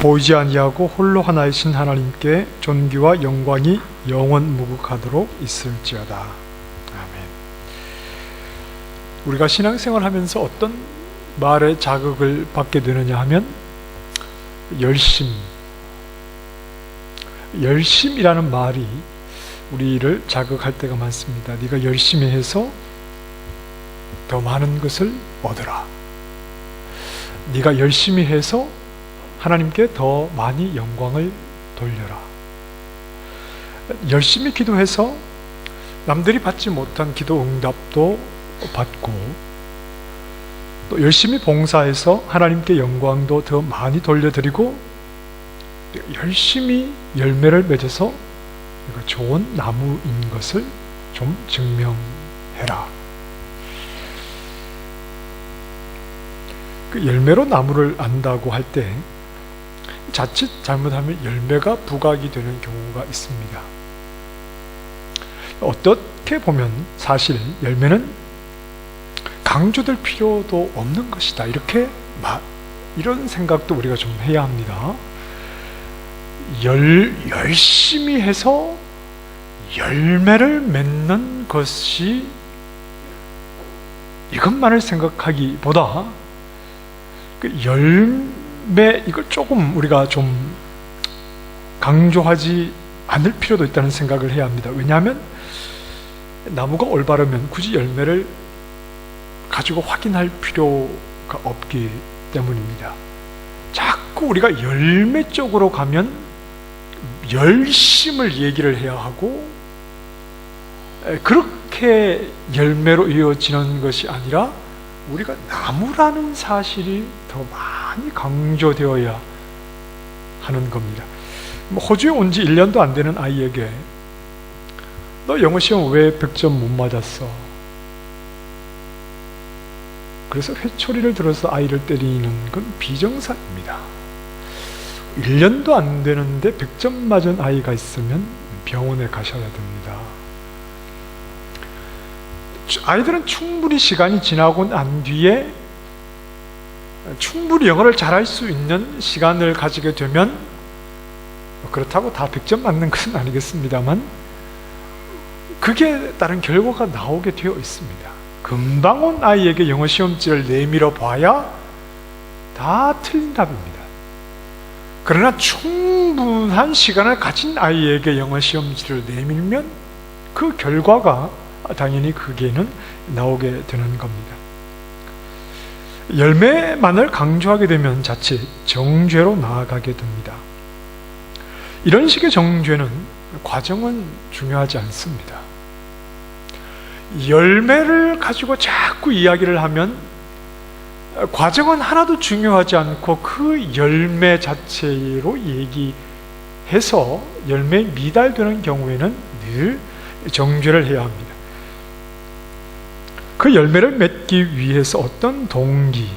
보이지 아니하고 홀로 하나이신 하나님께 존귀와 영광이 영원 무궁하도록 있을지어다. 아멘. 우리가 신앙생활하면서 어떤 말에 자극을 받게 되느냐 하면 열심이라는 말이 우리를 자극할 때가 많습니다. 네가 열심히 해서 더 많은 것을 얻어라. 네가 열심히 해서 하나님께 더 많이 영광을 돌려라. 열심히 기도해서 남들이 받지 못한 기도 응답도 받고, 또 열심히 봉사해서 하나님께 영광도 더 많이 돌려드리고, 열심히 열매를 맺어서 좋은 나무인 것을 좀 증명해라. 그 열매로 나무를 안다고 할 때 자칫 잘못하면 열매가 부각이 되는 경우가 있습니다. 어떻게 보면 사실 열매는 강조될 필요도 없는 것이다, 이런 생각도 우리가 좀 해야 합니다. 열심히 해서 열매를 맺는 것이, 이것만을 생각하기보다 그 열매, 이걸 조금 우리가 좀 강조하지 않을 필요도 있다는 생각을 해야 합니다. 왜냐하면 나무가 올바르면 굳이 열매를 가지고 확인할 필요가 없기 때문입니다. 자꾸 우리가 열매 쪽으로 가면 열심을 얘기를 해야 하고, 그렇게 열매로 이어지는 것이 아니라 우리가 나무라는 사실이 더 많이 강조되어야 하는 겁니다. 호주에 온 지 1년도 안 되는 아이에게 너 영어 시험 왜 100점 못 맞았어? 그래서 회초리를 들어서 아이를 때리는 건 비정상입니다. 1년도 안 되는데 100점 맞은 아이가 있으면 병원에 가셔야 됩니다. 아이들은 충분히 시간이 지나고 난 뒤에 충분히 영어를 잘할 수 있는 시간을 가지게 되면, 그렇다고 다 100점 맞는 것은 아니겠습니다만 그게 다른 결과가 나오게 되어 있습니다. 금방 온 아이에게 영어 시험지를 내밀어 봐야 다 틀린 답입니다. 그러나 충분한 시간을 가진 아이에게 영어 시험지를 내밀면 그 결과가 당연히 그게는 나오게 되는 겁니다. 열매만을 강조하게 되면 자칫 정죄로 나아가게 됩니다. 이런 식의 정죄는 과정은 중요하지 않습니다. 열매를 가지고 자꾸 이야기를 하면 과정은 하나도 중요하지 않고 그 열매 자체로 얘기해서 열매에 미달되는 경우에는 늘 정죄를 해야 합니다. 그 열매를 맺기 위해서 어떤 동기,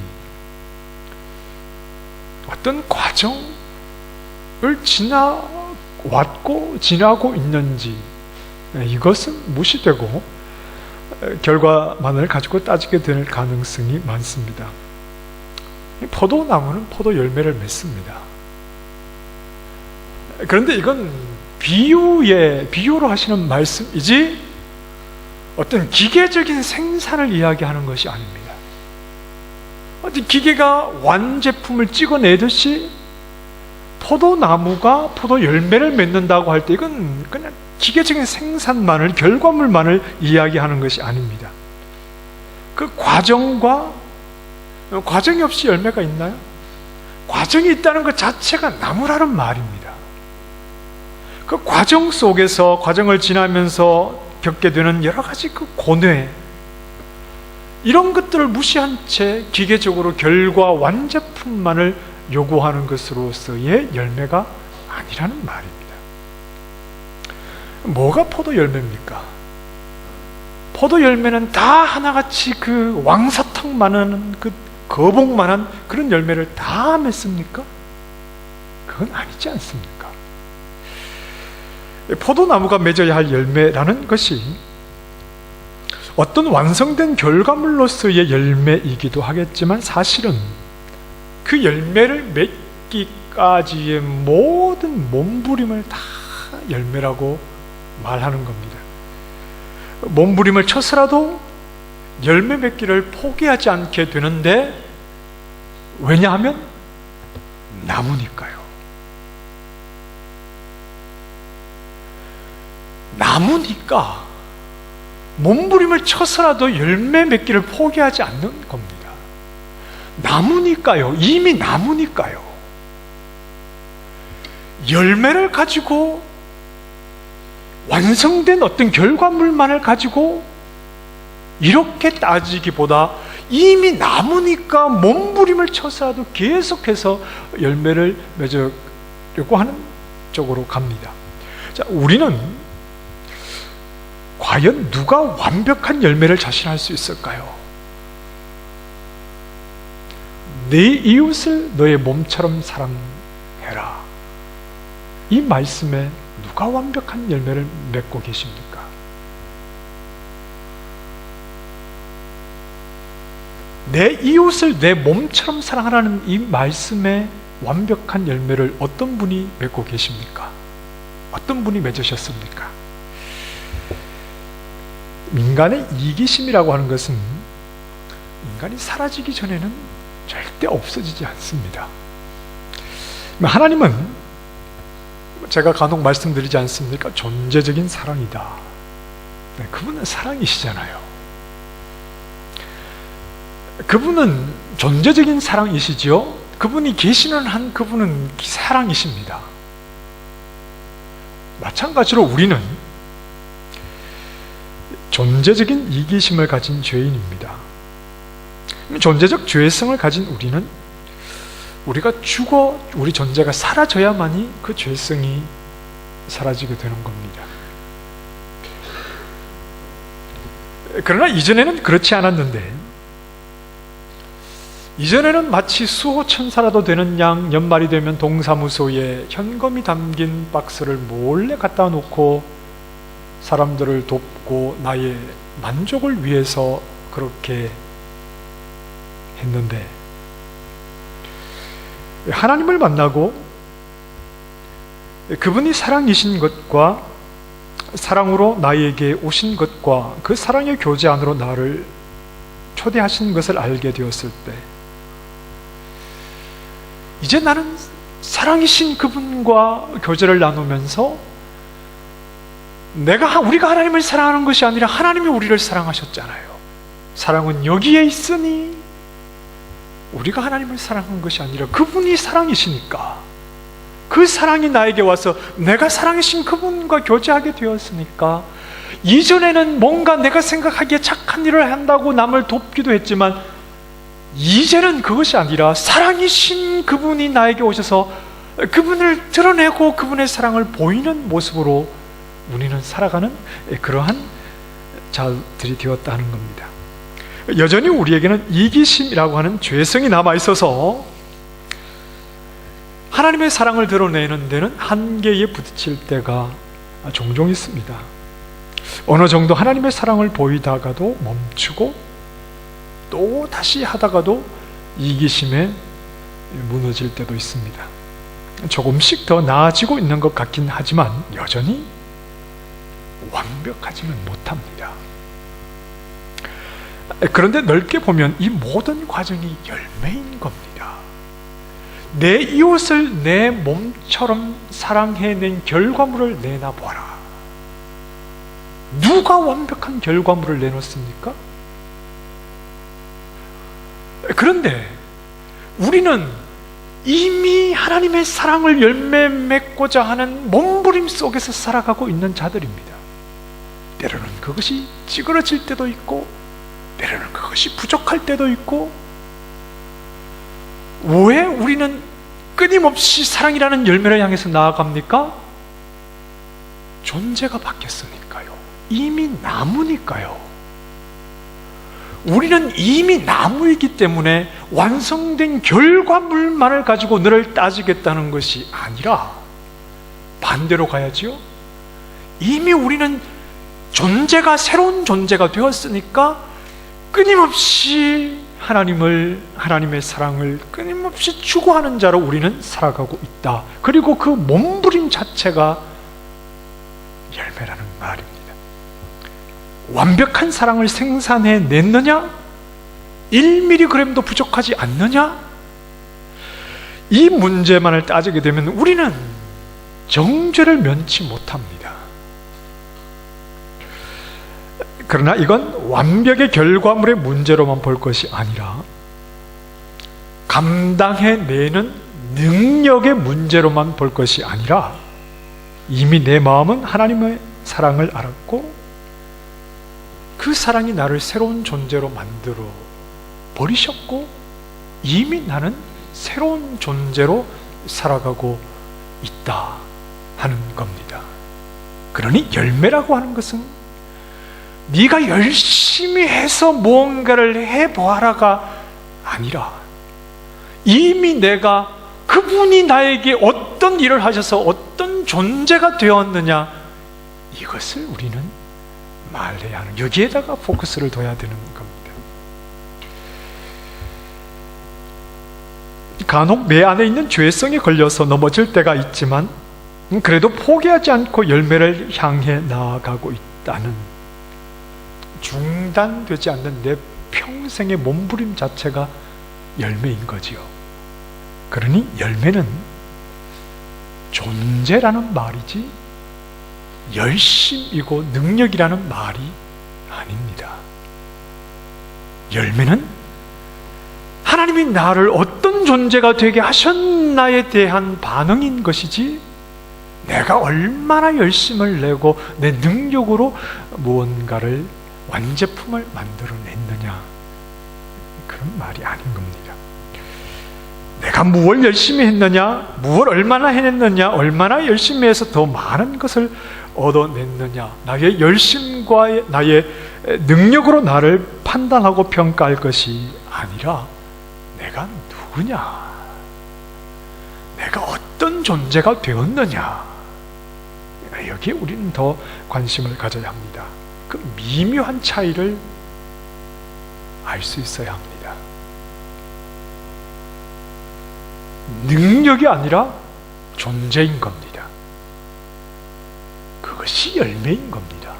어떤 과정을 지나고 있는지, 이것은 무시되고 결과만을 가지고 따지게 될 가능성이 많습니다. 포도나무는 포도 열매를 맺습니다. 그런데 이건 비유로 하시는 말씀이지 어떤 기계적인 생산을 이야기하는 것이 아닙니다. 어떤 기계가 완제품을 찍어내듯이 포도나무가 포도 열매를 맺는다고 할 때 이건 그냥 기계적인 생산만을, 결과물만을 이야기하는 것이 아닙니다. 그 과정이 없이 열매가 있나요? 과정이 있다는 것 자체가 나무라는 말입니다. 그 과정 속에서, 과정을 지나면서 겪게 되는 여러 가지 그 고뇌, 이런 것들을 무시한 채 기계적으로 결과 완제품만을 요구하는 것으로서의 열매가 아니라는 말입니다. 뭐가 포도 열매입니까? 포도 열매는 다 하나같이 그 왕사탕만한, 그 거봉만한 그런 열매를 다 맺습니까? 그건 아니지 않습니까? 포도나무가 맺어야 할 열매라는 것이 어떤 완성된 결과물로서의 열매이기도 하겠지만 사실은 그 열매를 맺기까지의 모든 몸부림을 다 열매라고 말하는 겁니다. 몸부림을 쳐서라도 열매 맺기를 포기하지 않게 되는데, 왜냐하면 나무니까요. 나무니까 몸부림을 쳐서라도 열매 맺기를 포기하지 않는 겁니다. 나무니까요. 이미 나무니까요. 열매를 가지고 완성된 어떤 결과물만을 가지고 이렇게 따지기보다 이미 나무니까 몸부림을 쳐서라도 계속해서 열매를 맺으려고 하는 쪽으로 갑니다. 자, 우리는 과연 누가 완벽한 열매를 자신할 수 있을까요? 네 이웃을 너의 몸처럼 사랑해라. 이 말씀에 누가 완벽한 열매를 맺고 계십니까? 내 이웃을 내 몸처럼 사랑하라는 이 말씀에 완벽한 열매를 어떤 분이 맺고 계십니까? 어떤 분이 맺으셨습니까? 인간의 이기심이라고 하는 것은 인간이 사라지기 전에는 절대 없어지지 않습니다. 하나님은 제가 간혹 말씀드리지 않습니까? 존재적인 사랑이다. 네, 그분은 사랑이시잖아요. 그분은 존재적인 사랑이시죠. 그분이 계시는 한 그분은 사랑이십니다. 마찬가지로 우리는 존재적인 이기심을 가진 죄인입니다. 존재적 죄성을 가진 우리는 우리가 죽어 우리 존재가 사라져야만이 그 죄성이 사라지게 되는 겁니다. 그러나 이전에는 그렇지 않았는데, 이전에는 마치 수호천사라도 되는 양 연말이 되면 동사무소에 현금이 담긴 박스를 몰래 갖다 놓고 사람들을 돕고 나의 만족을 위해서 그렇게 했는데, 하나님을 만나고 그분이 사랑이신 것과 사랑으로 나에게 오신 것과 그 사랑의 교제 안으로 나를 초대하신 것을 알게 되었을 때, 이제 나는 사랑이신 그분과 교제를 나누면서 우리가 하나님을 사랑하는 것이 아니라 하나님이 우리를 사랑하셨잖아요. 사랑은 여기에 있으니 우리가 하나님을 사랑한 것이 아니라 그분이 사랑이시니까 그 사랑이 나에게 와서 내가 사랑이신 그분과 교제하게 되었으니까, 이전에는 뭔가 내가 생각하기에 착한 일을 한다고 남을 돕기도 했지만 이제는 그것이 아니라 사랑이신 그분이 나에게 오셔서 그분을 드러내고 그분의 사랑을 보이는 모습으로 우리는 살아가는 그러한 자들이 되었다는 겁니다. 여전히 우리에게는 이기심이라고 하는 죄성이 남아있어서 하나님의 사랑을 드러내는 데는 한계에 부딪힐 때가 종종 있습니다. 어느 정도 하나님의 사랑을 보이다가도 멈추고 또 다시 하다가도 이기심에 무너질 때도 있습니다. 조금씩 더 나아지고 있는 것 같긴 하지만 여전히 완벽하지는 못합니다. 그런데 넓게 보면 이 모든 과정이 열매인 겁니다. 내 이웃을 내 몸처럼 사랑해낸 결과물을 내놔보아라. 누가 완벽한 결과물을 내놓습니까? 그런데 우리는 이미 하나님의 사랑을 열매 맺고자 하는 몸부림 속에서 살아가고 있는 자들입니다. 때로는 그것이 찌그러질 때도 있고, 때로는 그것이 부족할 때도 있고, 왜 우리는 끊임없이 사랑이라는 열매를 향해서 나아갑니까? 존재가 바뀌었으니까요. 이미 나무니까요. 우리는 이미 나무이기 때문에 완성된 결과물만을 가지고 너를 따지겠다는 것이 아니라 반대로 가야지요. 이미 우리는 존재가 새로운 존재가 되었으니까 끊임없이 하나님의 사랑을 끊임없이 추구하는 자로 우리는 살아가고 있다. 그리고 그 몸부림 자체가 열매라는 말입니다. 완벽한 사랑을 생산해냈느냐? 1mg도 부족하지 않느냐? 이 문제만을 따지게 되면 우리는 정죄를 면치 못합니다. 그러나 이건 완벽의 결과물의 문제로만 볼 것이 아니라 감당해내는 능력의 문제로만 볼 것이 아니라 이미 내 마음은 하나님의 사랑을 알았고 그 사랑이 나를 새로운 존재로 만들어 버리셨고 이미 나는 새로운 존재로 살아가고 있다 하는 겁니다. 그러니 열매라고 하는 것은 네가 열심히 해서 무언가를 해보아라가 아니라 이미 내가 그분이 나에게 어떤 일을 하셔서 어떤 존재가 되었느냐 이것을 우리는 말해야 하는, 여기에다가 포커스를 둬야 되는 겁니다. 간혹 내 안에 있는 죄성에 걸려서 넘어질 때가 있지만 그래도 포기하지 않고 열매를 향해 나아가고 있다는, 중단되지 않는 내 평생의 몸부림 자체가 열매인 거지요. 그러니 열매는 존재라는 말이지 열심이고 능력이라는 말이 아닙니다. 열매는 하나님이 나를 어떤 존재가 되게 하셨나에 대한 반응인 것이지 내가 얼마나 열심을 내고 내 능력으로 무언가를 완제품을 만들어냈느냐 그런 말이 아닌 겁니다. 내가 무엇을 열심히 했느냐, 무엇을 얼마나 해냈느냐, 얼마나 열심히 해서 더 많은 것을 얻어냈느냐, 나의 열심과 나의 능력으로 나를 판단하고 평가할 것이 아니라 내가 누구냐, 내가 어떤 존재가 되었느냐, 여기에 우리는 더 관심을 가져야 합니다. 그 미묘한 차이를 알 수 있어야 합니다. 능력이 아니라 존재인 겁니다. 그것이 열매인 겁니다.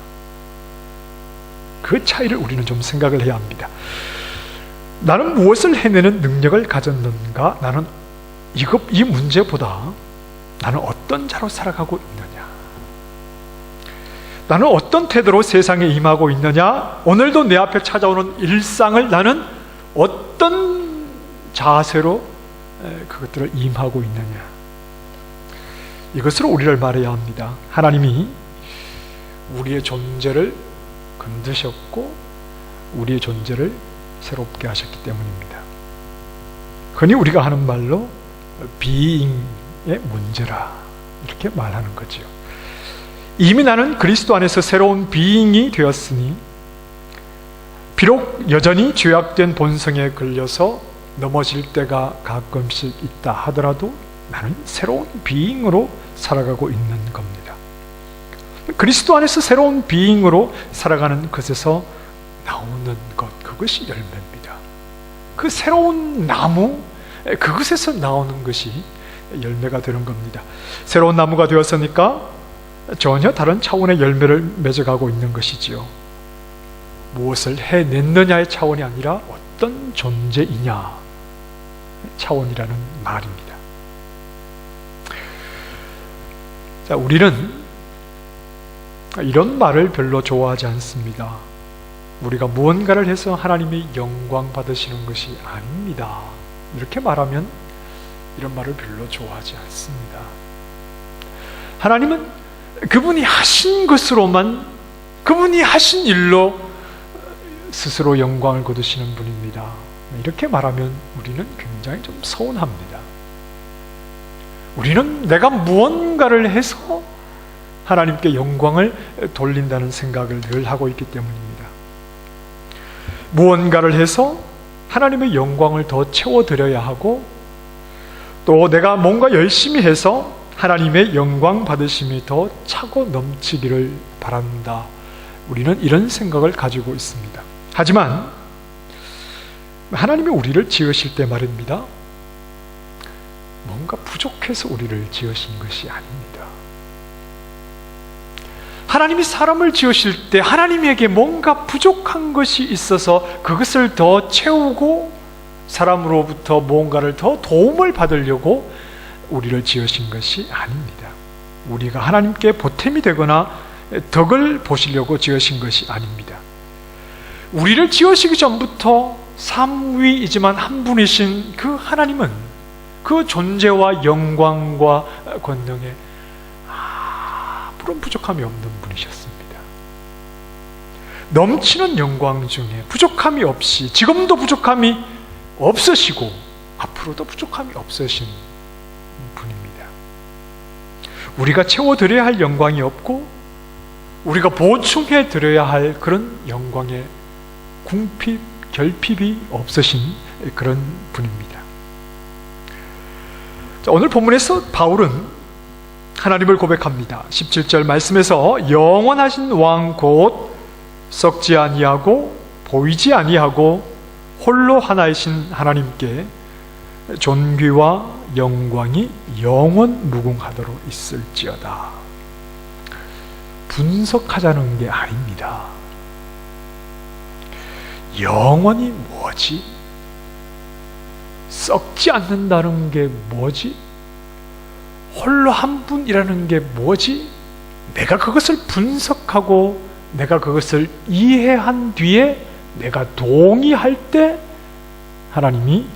그 차이를 우리는 좀 생각을 해야 합니다. 나는 무엇을 해내는 능력을 가졌는가? 나는 이 문제보다 나는 어떤 자로 살아가고 있느냐? 나는 어떤 태도로 세상에 임하고 있느냐? 오늘도 내 앞에 찾아오는 일상을 나는 어떤 자세로 그것들을 임하고 있느냐? 이것으로 우리를 말해야 합니다. 하나님이 우리의 존재를 건드셨고 우리의 존재를 새롭게 하셨기 때문입니다. 흔히 우리가 하는 말로 비잉의 문제라 이렇게 말하는 거죠. 이미 나는 그리스도 안에서 새로운 비잉이 되었으니 비록 여전히 죄악된 본성에 걸려서 넘어질 때가 가끔씩 있다 하더라도 나는 새로운 비잉으로 살아가고 있는 겁니다. 그리스도 안에서 새로운 비잉으로 살아가는 것에서 나오는 것, 그것이 열매입니다. 그 새로운 나무, 그것에서 나오는 것이 열매가 되는 겁니다. 새로운 나무가 되었으니까 전혀 다른 차원의 열매를 맺어가고 있는 것이지요. 무엇을 해냈느냐의 차원이 아니라 어떤 존재이냐 차원이라는 말입니다. 자, 우리는 이런 말을 별로 좋아하지 않습니다. 우리가 무언가를 해서 하나님의 영광 받으시는 것이 아닙니다. 이렇게 말하면 이런 말을 별로 좋아하지 않습니다. 하나님은 그분이 하신 것으로만, 그분이 하신 일로 스스로 영광을 거두시는 분입니다. 이렇게 말하면 우리는 굉장히 좀 서운합니다. 우리는 내가 무언가를 해서 하나님께 영광을 돌린다는 생각을 늘 하고 있기 때문입니다. 무언가를 해서 하나님의 영광을 더 채워드려야 하고 또 내가 뭔가 열심히 해서 하나님의 영광 받으심이 더 차고 넘치기를 바란다. 우리는 이런 생각을 가지고 있습니다. 하지만 하나님이 우리를 지으실 때 말입니다, 뭔가 부족해서 우리를 지으신 것이 아닙니다. 하나님이 사람을 지으실 때 하나님에게 뭔가 부족한 것이 있어서 그것을 더 채우고 사람으로부터 무언가를 더 도움을 받으려고 우리를 지으신 것이 아닙니다. 우리가 하나님께 보탬이 되거나 덕을 보시려고 지으신 것이 아닙니다. 우리를 지으시기 전부터 삼위이지만 한 분이신 그 하나님은 그 존재와 영광과 권능에 아무런 부족함이 없는 분이셨습니다. 넘치는 영광 중에 부족함이 없이, 지금도 부족함이 없으시고 앞으로도 부족함이 없으신 분입니다. 우리가 채워드려야 할 영광이 없고 우리가 보충해 드려야 할 그런 영광의 궁핍, 결핍이 없으신 그런 분입니다. 자, 오늘 본문에서 바울은 하나님을 고백합니다. 17절 말씀에서 영원하신 왕 곧 썩지 아니하고 보이지 아니하고 홀로 하나이신 하나님께 존귀와 영광이 영원 무궁하도록 있을지어다. 분석하자는 게 아닙니다. 영원이 뭐지? 썩지 않는다는 게 뭐지? 홀로 한 분이라는 게 뭐지? 내가 그것을 분석하고 내가 그것을 이해한 뒤에 내가 동의할 때 하나님이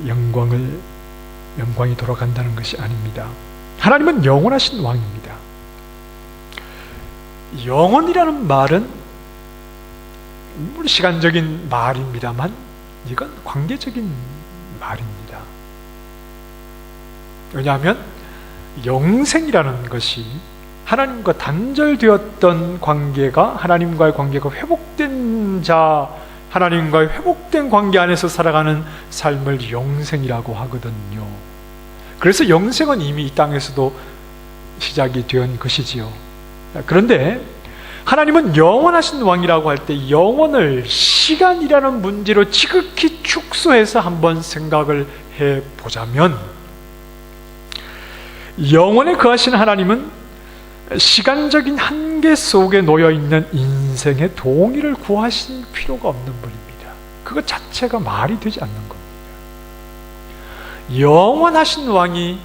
영광이 돌아간다는 것이 아닙니다. 하나님은 영원하신 왕입니다. 영원이라는 말은 시간적인 말입니다만 이건 관계적인 말입니다. 왜냐하면 영생이라는 것이 하나님과 단절되었던 관계가, 하나님과의 관계가 회복된 자, 하나님과의 회복된 관계 안에서 살아가는 삶을 영생이라고 하거든요. 그래서 영생은 이미 이 땅에서도 시작이 된 것이지요. 그런데 하나님은 영원하신 왕이라고 할 때 영원을 시간이라는 문제로 지극히 축소해서 한번 생각을 해보자면, 영원에 거하신 하나님은 시간적인 한계 속에 놓여있는 인생의 동의를 구하실 필요가 없는 분입니다. 그것 자체가 말이 되지 않는 겁니다. 영원하신 왕이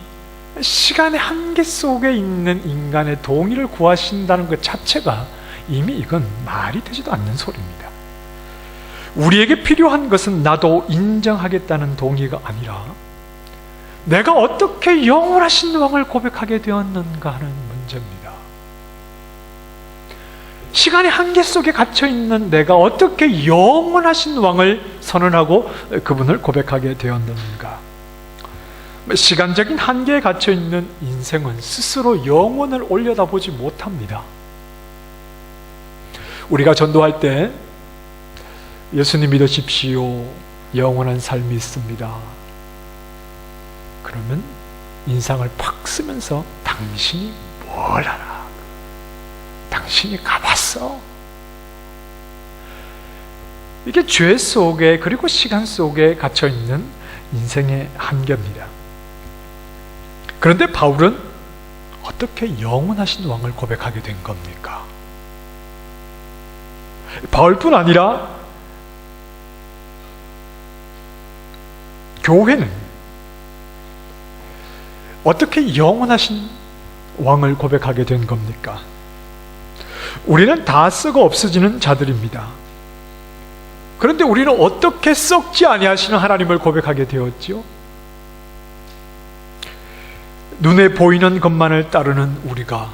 시간의 한계 속에 있는 인간의 동의를 구하신다는 것 자체가 이미 이건 말이 되지도 않는 소리입니다. 우리에게 필요한 것은 나도 인정하겠다는 동의가 아니라 내가 어떻게 영원하신 왕을 고백하게 되었는가 하는 문제입니다. 시간의 한계 속에 갇혀있는 내가 어떻게 영원하신 왕을 선언하고 그분을 고백하게 되었는가. 시간적인 한계에 갇혀있는 인생은 스스로 영원을 올려다보지 못합니다. 우리가 전도할 때 예수님 믿으십시오, 영원한 삶이 있습니다, 그러면 인상을 팍 쓰면서 당신이 뭘 알아? 당신이 가봤어? 이게 죄 속에 그리고 시간 속에 갇혀있는 인생의 한계입니다. 그런데 바울은 어떻게 영원하신 왕을 고백하게 된 겁니까? 바울뿐 아니라 교회는 어떻게 영원하신 왕을 고백하게 된 겁니까? 우리는 다 썩어 없어지는 자들입니다. 그런데 우리는 어떻게 썩지 아니하시는 하나님을 고백하게 되었지요? 눈에 보이는 것만을 따르는 우리가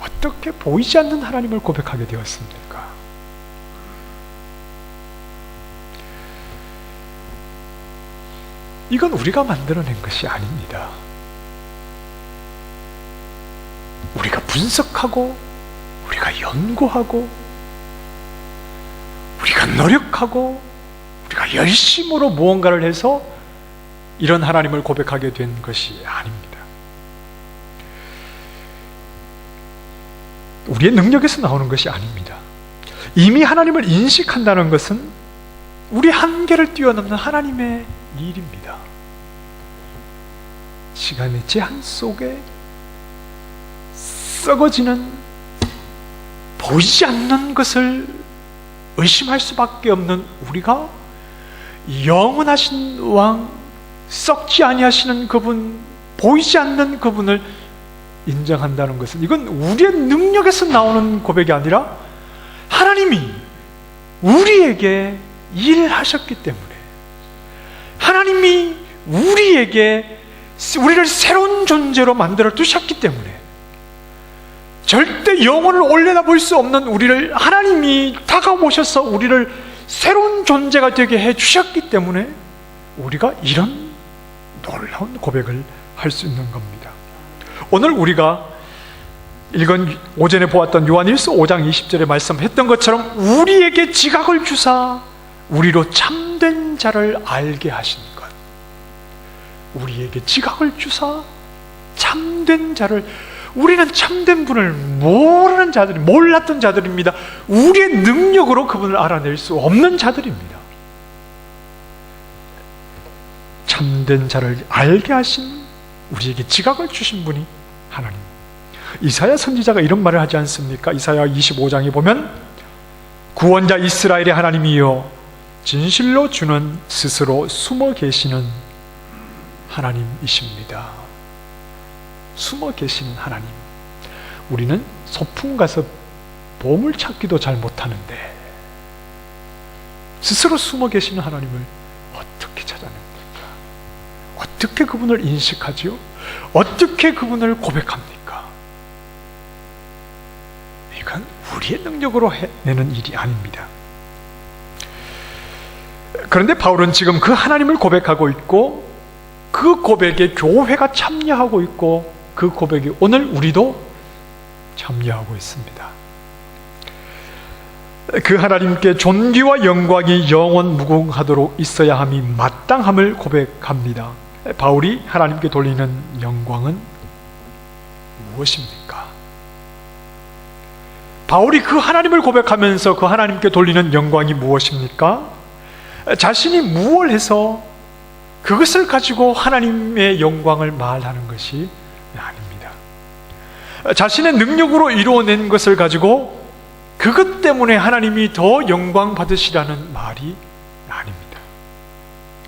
어떻게 보이지 않는 하나님을 고백하게 되었습니까? 이건 우리가 만들어낸 것이 아닙니다. 우리가 분석하고 우리가 연구하고 우리가 노력하고 우리가 열심으로 무언가를 해서 이런 하나님을 고백하게 된 것이 아닙니다. 우리의 능력에서 나오는 것이 아닙니다. 이미 하나님을 인식한다는 것은 우리 한계를 뛰어넘는 하나님의 일입니다. 시간의 제한 속에 썩어지는, 보이지 않는 것을 의심할 수밖에 없는 우리가 영원하신 왕, 썩지 아니하시는 그분, 보이지 않는 그분을 인정한다는 것은, 이건 우리의 능력에서 나오는 고백이 아니라 하나님이 우리에게 일하셨기 때문에, 하나님이 우리를 새로운 존재로 만들어 두셨기 때문에, 절대 영혼을 올려다볼 수 없는 우리를 하나님이 다가오셔서 우리를 새로운 존재가 되게 해주셨기 때문에 우리가 이런 놀라운 고백을 할 수 있는 겁니다. 오늘 우리가 읽은, 오전에 보았던 요한일서 5장 20절에 말씀했던 것처럼 우리에게 지각을 주사 우리로 참된 자를 알게 하신 것, 우리에게 지각을 주사 참된 자를, 우리는 참된 분을 모르는 자들이, 몰랐던 자들입니다. 우리의 능력으로 그분을 알아낼 수 없는 자들입니다. 참된 자를 알게 하신, 우리에게 지각을 주신 분이 하나님. 이사야 선지자가 이런 말을 하지 않습니까? 이사야 25장에 보면 구원자 이스라엘의 하나님이여 진실로 주는 스스로 숨어 계시는 하나님이십니다. 숨어 계시는 하나님. 우리는 소풍 가서 보물 찾기도 잘 못하는데 스스로 숨어 계시는 하나님을 어떻게 찾아냅니까? 어떻게 그분을 인식하지요? 어떻게 그분을 고백합니까? 이건 우리의 능력으로 해내는 일이 아닙니다. 그런데 바울은 지금 그 하나님을 고백하고 있고, 그 고백에 교회가 참여하고 있고, 그 고백이 오늘 우리도 참여하고 있습니다. 그 하나님께 존귀와 영광이 영원 무궁하도록 있어야 함이 마땅함을 고백합니다. 바울이 하나님께 돌리는 영광은 무엇입니까? 바울이 그 하나님을 고백하면서 그 하나님께 돌리는 영광이 무엇입니까? 자신이 무엇을 해서 그것을 가지고 하나님의 영광을 말하는 것이 아닙니다. 자신의 능력으로 이루어낸 것을 가지고 그것 때문에 하나님이 더 영광 받으시라는 말이 아닙니다.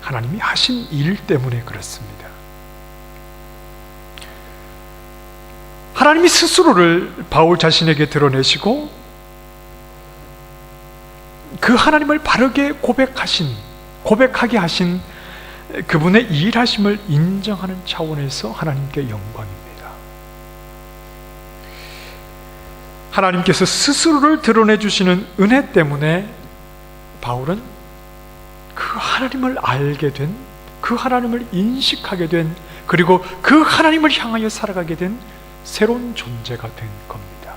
하나님이 하신 일 때문에 그렇습니다. 하나님이 스스로를 바울 자신에게 드러내시고 그 하나님을 바르게 고백하게 하신 그분의 일하심을 인정하는 차원에서 하나님께 영광입니다. 하나님께서 스스로를 드러내 주시는 은혜 때문에 바울은 그 하나님을 알게 된, 그 하나님을 인식하게 된, 그리고 그 하나님을 향하여 살아가게 된 새로운 존재가 된 겁니다.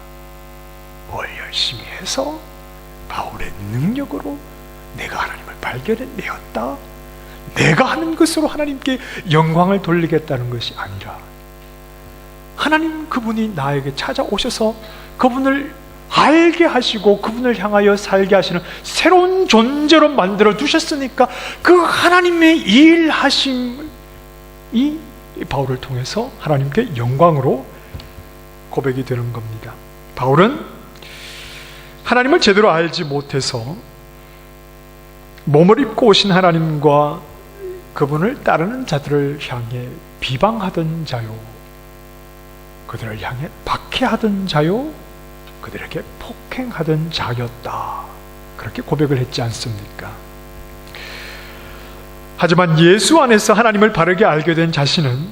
뭘 열심히 해서 바울의 능력으로 내가 하나님을 발견해내었다, 내가 하는 것으로 하나님께 영광을 돌리겠다는 것이 아니라, 하나님 그분이 나에게 찾아오셔서 그분을 알게 하시고 그분을 향하여 살게 하시는 새로운 존재로 만들어 두셨으니까 그 하나님의 일하심이 바울을 통해서 하나님께 영광으로 고백이 되는 겁니다. 바울은 하나님을 제대로 알지 못해서 몸을 입고 오신 하나님과 그분을 따르는 자들을 향해 비방하던 자요, 그들을 향해 박해하던 자요, 그들에게 폭행하던 자였다, 그렇게 고백을 했지 않습니까? 하지만 예수 안에서 하나님을 바르게 알게 된 자신은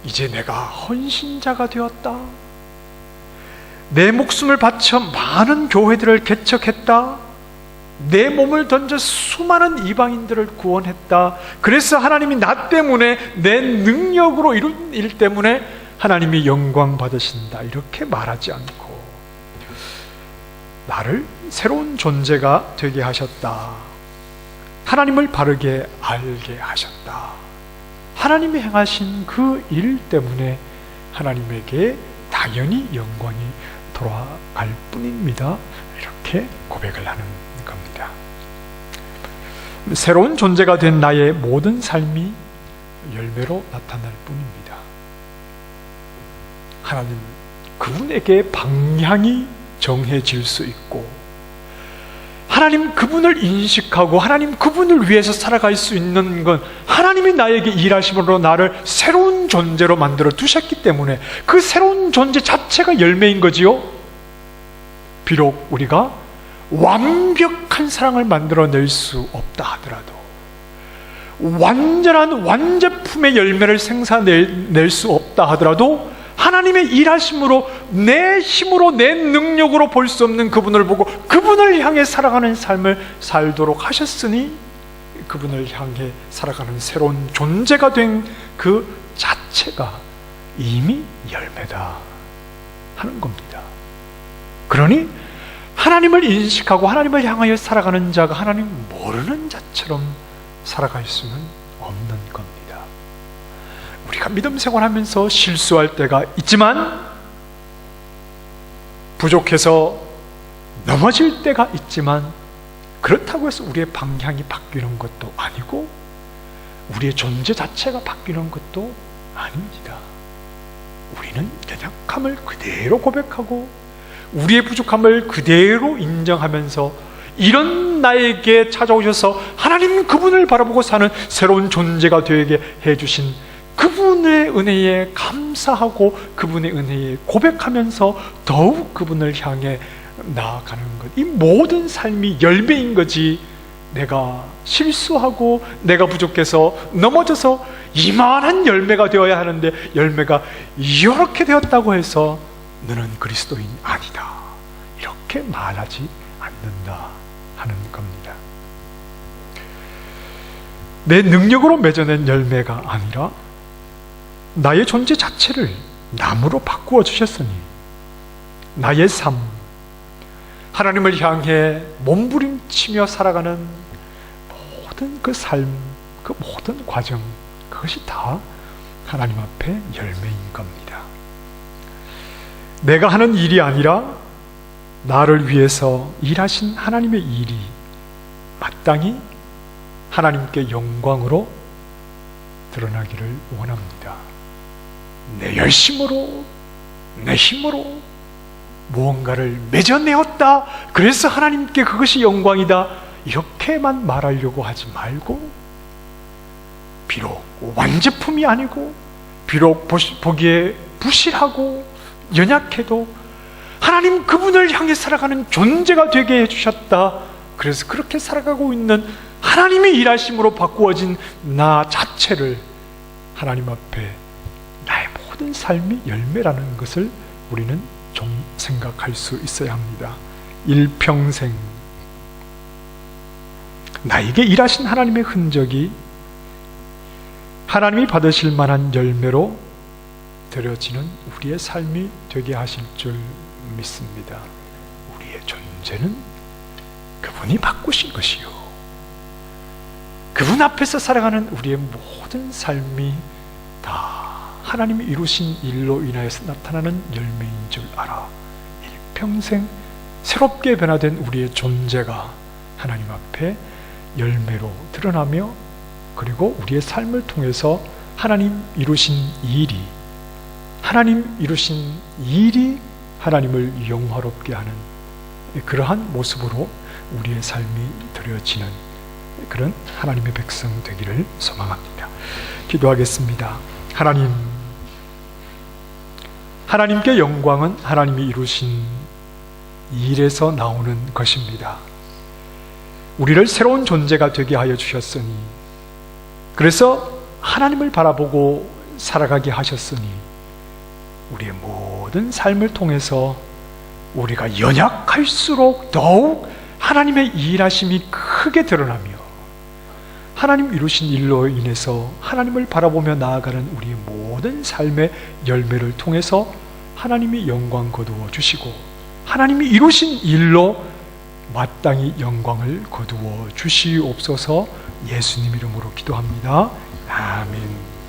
이제 내가 헌신자가 되었다, 내 목숨을 바쳐 많은 교회들을 개척했다, 내 몸을 던져 수많은 이방인들을 구원했다, 그래서 하나님이 나 때문에, 내 능력으로 이룬 일 때문에 하나님이 영광 받으신다, 이렇게 말하지 않고 나를 새로운 존재가 되게 하셨다, 하나님을 바르게 알게 하셨다, 하나님이 행하신 그 일 때문에 하나님에게 당연히 영광이 돌아갈 뿐입니다, 이렇게 고백을 하는 겁니다. 새로운 존재가 된 나의 모든 삶이 열매로 나타날 뿐입니다. 하나님, 그분에게 방향이 정해질 수 있고, 하나님 그분을 인식하고 하나님 그분을 위해서 살아갈 수 있는 건 하나님이 나에게 일하심으로 나를 새로운 존재로 만들어 두셨기 때문에 그 새로운 존재 자체가 열매인 거지요. 비록 우리가 완벽한 사랑을 만들어낼 수 없다 하더라도, 완전한 완제품의 열매를 생산낼 수 없다 하더라도, 하나님의 일하심으로 내 힘으로 내 능력으로 볼 수 없는 그분을 보고 그분을 향해 살아가는 삶을 살도록 하셨으니, 그분을 향해 살아가는 새로운 존재가 된 그 자체가 이미 열매다 하는 겁니다. 그러니 하나님을 인식하고 하나님을 향하여 살아가는 자가 하나님 모르는 자처럼 살아갈 수는 없는 겁니다. 우리가 믿음 생활하면서 실수할 때가 있지만, 부족해서 넘어질 때가 있지만, 그렇다고 해서 우리의 방향이 바뀌는 것도 아니고 우리의 존재 자체가 바뀌는 것도 아닙니다. 우리는 연약함을 그대로 고백하고 우리의 부족함을 그대로 인정하면서 이런 나에게 찾아오셔서 하나님 그분을 바라보고 사는 새로운 존재가 되게 해주신 그분의 은혜에 감사하고 그분의 은혜에 고백하면서 더욱 그분을 향해 나아가는 것, 이 모든 삶이 열매인 거지, 내가 실수하고 내가 부족해서 넘어져서 이만한 열매가 되어야 하는데 열매가 이렇게 되었다고 해서 너는 그리스도인 아니다, 이렇게 말하지 않는다 하는 겁니다. 내 능력으로 맺어낸 열매가 아니라 나의 존재 자체를 나무로 바꾸어 주셨으니 나의 삶, 하나님을 향해 몸부림치며 살아가는 모든 그 삶, 그 모든 과정, 그것이 다 하나님 앞에 열매인 겁니다. 내가 하는 일이 아니라 나를 위해서 일하신 하나님의 일이 마땅히 하나님께 영광으로 드러나기를 원합니다. 내 열심으로, 내 힘으로 무언가를 맺어내었다, 그래서 하나님께 그것이 영광이다, 이렇게만 말하려고 하지 말고, 비록 완제품이 아니고 비록 보기에 부실하고 연약해도 하나님 그분을 향해 살아가는 존재가 되게 해주셨다, 그래서 그렇게 살아가고 있는 하나님의 일하심으로 바꾸어진 나 자체를 하나님 앞에 나의 모든 삶이 열매라는 것을 우리는 좀 생각할 수 있어야 합니다. 일평생 나에게 일하신 하나님의 흔적이 하나님이 받으실 만한 열매로 드려지는 우리의 삶이 되게 하실 줄 믿습니다. 우리의 존재는 그분이 바꾸신 것이요, 그분 앞에서 살아가는 우리의 모든 삶이 다 하나님이 이루신 일로 인하여서 나타나는 열매인 줄 알아. 일평생 새롭게 변화된 우리의 존재가 하나님 앞에 열매로 드러나며, 그리고 우리의 삶을 통해서 하나님 이루신 일이 하나님을 영화롭게 하는 그러한 모습으로 우리의 삶이 드려지는 그런 하나님의 백성 되기를 소망합니다. 기도하겠습니다. 하나님께 영광은 하나님이 이루신 일에서 나오는 것입니다. 우리를 새로운 존재가 되게 하여 주셨으니, 그래서 하나님을 바라보고 살아가게 하셨으니, 우리의 모든 삶을 통해서 우리가 연약할수록 더욱 하나님의 일하심이 크게 드러나며, 하나님 이루신 일로 인해서 하나님을 바라보며 나아가는 우리의 모든 삶의 열매를 통해서 하나님이 영광 거두어 주시고, 하나님이 이루신 일로 마땅히 영광을 거두어 주시옵소서. 예수님 이름으로 기도합니다. 아멘.